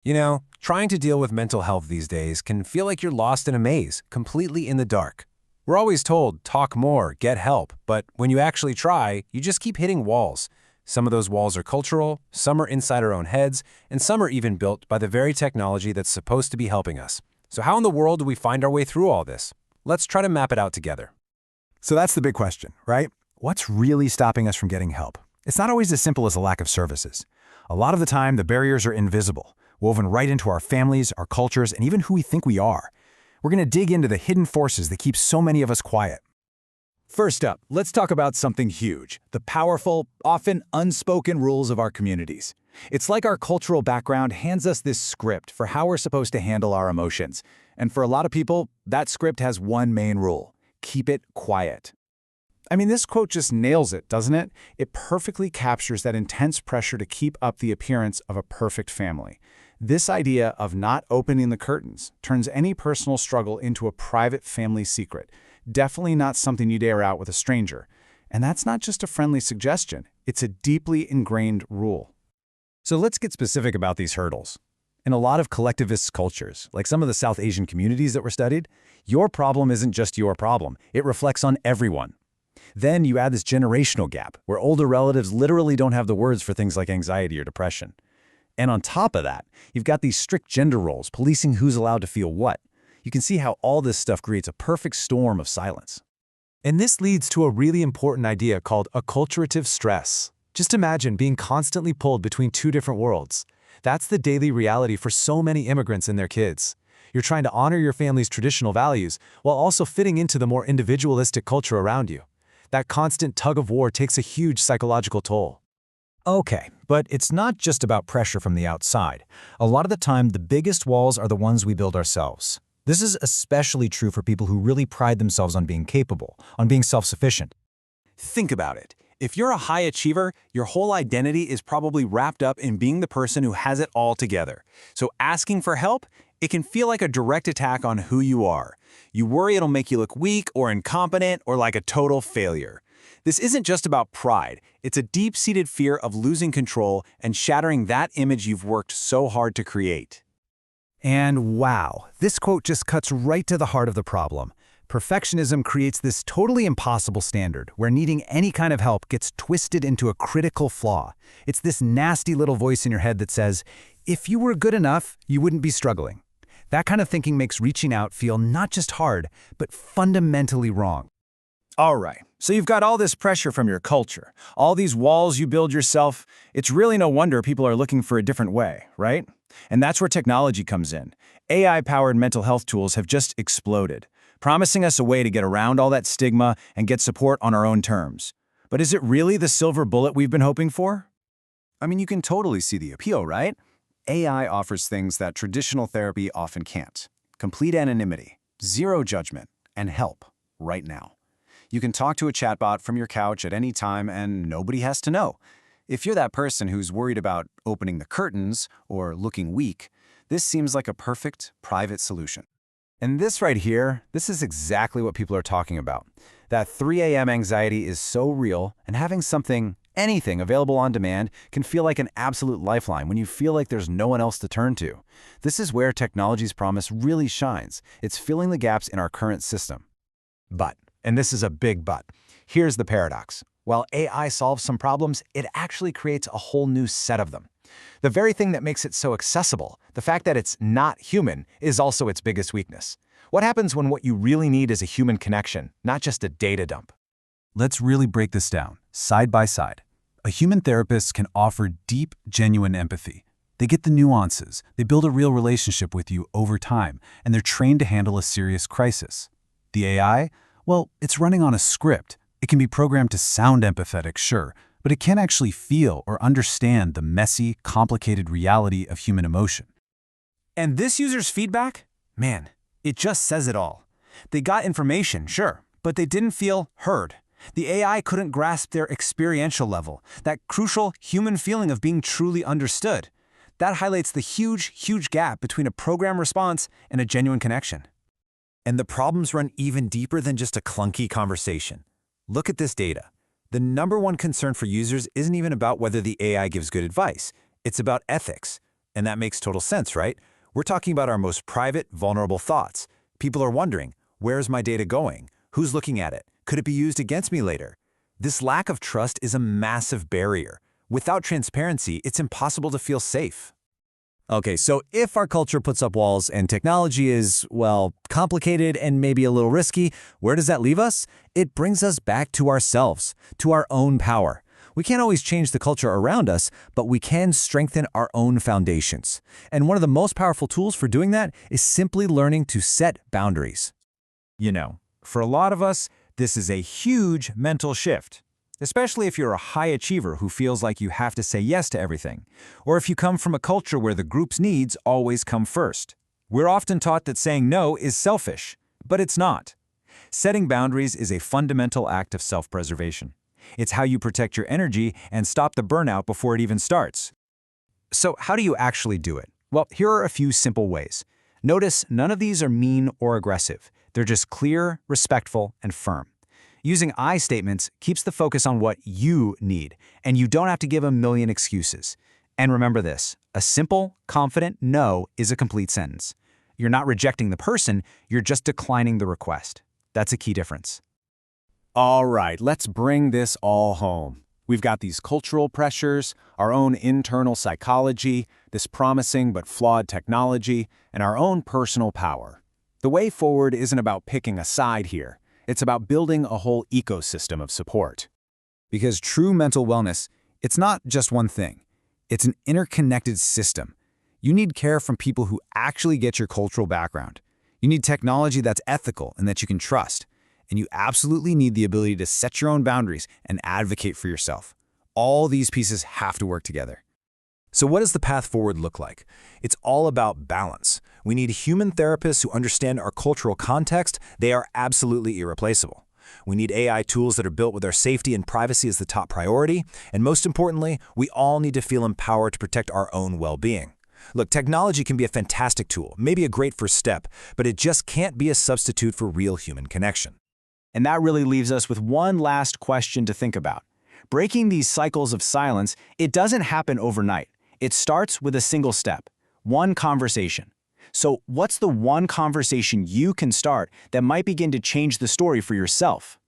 Trying to deal with mental health these days can feel like you're lost in a maze, completely in the dark. We're always told, talk more, get help, but when you actually try, you just keep hitting walls. Some of those walls are cultural, some are inside our own heads, and some are even built by the very technology that's supposed to be helping us. So how in the world do we find our way through all this? Let's try to map it out together. So that's the big question, right? What's really stopping us from getting help? It's not always as simple as a lack of services. A lot of the time, the barriers are invisible, woven right into our families, our cultures, and even who we think we are. We're going to dig into the hidden forces that keep so many of us quiet. First up, let's talk about something huge, the powerful, often unspoken rules of our communities. It's like our cultural background hands us this script for how we're supposed to handle our emotions. And for a lot of people, that script has one main rule: keep it quiet. I mean, this quote just nails it, doesn't it? It perfectly captures that intense pressure to keep up the appearance of a perfect family. This idea of not opening the curtains turns any personal struggle into a private family secret. Definitely not something you'd air out with a stranger. And that's not just a friendly suggestion. It's a deeply ingrained rule. So let's get specific about these hurdles. In a lot of collectivist cultures, like some of the South Asian communities that were studied, your problem isn't just your problem. It reflects on everyone. Then you add this generational gap, where older relatives literally don't have the words for things like anxiety or depression. And on top of that, you've got these strict gender roles policing who's allowed to feel what. You can see how all this stuff creates a perfect storm of silence. And this leads to a really important idea called acculturative stress. Just imagine being constantly pulled between two different worlds. That's the daily reality for so many immigrants and their kids. You're trying to honor your family's traditional values while also fitting into the more individualistic culture around you. That constant tug of war takes a huge psychological toll. Okay, but it's not just about pressure from the outside. A lot of the time, the biggest walls are the ones we build ourselves. This is especially true for people who really pride themselves on being capable, on being self-sufficient. Think about it. If you're a high achiever, your whole identity is probably wrapped up in being the person who has it all together. So asking for help, it can feel like a direct attack on who you are. You worry it'll make you look weak or incompetent or like a total failure. This isn't just about pride. It's a deep-seated fear of losing control and shattering that image you've worked so hard to create. And wow, this quote just cuts right to the heart of the problem. Perfectionism creates this totally impossible standard where needing any kind of help gets twisted into a critical flaw. It's this nasty little voice in your head that says, if you were good enough, you wouldn't be struggling. That kind of thinking makes reaching out feel not just hard, but fundamentally wrong. All right, so you've got all this pressure from your culture, all these walls you build yourself. It's really no wonder people are looking for a different way, right? And that's where technology comes in. AI-powered mental health tools have just exploded, promising us a way to get around all that stigma and get support on our own terms. But is it really the silver bullet we've been hoping for? I mean, you can totally see the appeal, right? AI offers things that traditional therapy often can't. Complete anonymity, zero judgment, and help right now. You can talk to a chatbot from your couch at any time and nobody has to know. If you're that person who's worried about opening the curtains or looking weak, this seems like a perfect private solution. And this right here, this is exactly what people are talking about. That 3 a.m. anxiety is so real, and having anything available on demand can feel like an absolute lifeline when you feel like there's no one else to turn to. This is where technology's promise really shines. It's filling the gaps in our current system. But, and this is a big but, here's the paradox. While AI solves some problems, it actually creates a whole new set of them. The very thing that makes it so accessible, the fact that it's not human, is also its biggest weakness. What happens when what you really need is a human connection, not just a data dump? Let's really break this down, side by side. A human therapist can offer deep, genuine empathy. They get the nuances, they build a real relationship with you over time, and they're trained to handle a serious crisis. The AI? Well, it's running on a script. It can be programmed to sound empathetic, sure, but it can't actually feel or understand the messy, complicated reality of human emotion. And this user's feedback? Man, it just says it all. They got information, sure, but they didn't feel heard. The AI couldn't grasp their experiential level, that crucial human feeling of being truly understood. That highlights the huge gap between a program response and a genuine connection. And the problems run even deeper than just a clunky conversation. Look at this data. The number one concern for users isn't even about whether the AI gives good advice. It's about ethics. And that makes total sense, right? We're talking about our most private, vulnerable thoughts. People are wondering, where's my data going? Who's looking at it? Could it be used against me later? This lack of trust is a massive barrier. Without transparency, it's impossible to feel safe. Okay, so if our culture puts up walls and technology is, well, complicated and maybe a little risky, where does that leave us? It brings us back to ourselves, to our own power. We can't always change the culture around us, but we can strengthen our own foundations. And one of the most powerful tools for doing that is simply learning to set boundaries. You know, for a lot of us, this is a huge mental shift. Especially if you're a high achiever who feels like you have to say yes to everything, or if you come from a culture where the group's needs always come first. We're often taught that saying no is selfish, but it's not. Setting boundaries is a fundamental act of self-preservation. It's how you protect your energy and stop the burnout before it even starts. So how do you actually do it? Well, here are a few simple ways. Notice none of these are mean or aggressive. They're just clear, respectful, and firm. Using I statements keeps the focus on what you need, and you don't have to give a million excuses. And remember this, a simple, confident no is a complete sentence. You're not rejecting the person, you're just declining the request. That's a key difference. All right, let's bring this all home. We've got these cultural pressures, our own internal psychology, this promising but flawed technology, and our own personal power. The way forward isn't about picking a side here. It's about building a whole ecosystem of support. Because true mental wellness, it's not just one thing. It's an interconnected system. You need care from people who actually get your cultural background. You need technology that's ethical and that you can trust. And you absolutely need the ability to set your own boundaries and advocate for yourself. All these pieces have to work together. So what does the path forward look like? It's all about balance. We need human therapists who understand our cultural context. They are absolutely irreplaceable. We need AI tools that are built with our safety and privacy as the top priority. And most importantly, we all need to feel empowered to protect our own well-being. Look, technology can be a fantastic tool, maybe a great first step, but it just can't be a substitute for real human connection. And that really leaves us with one last question to think about. Breaking these cycles of silence, it doesn't happen overnight. It starts with a single step, one conversation. So what's the one conversation you can start that might begin to change the story for yourself?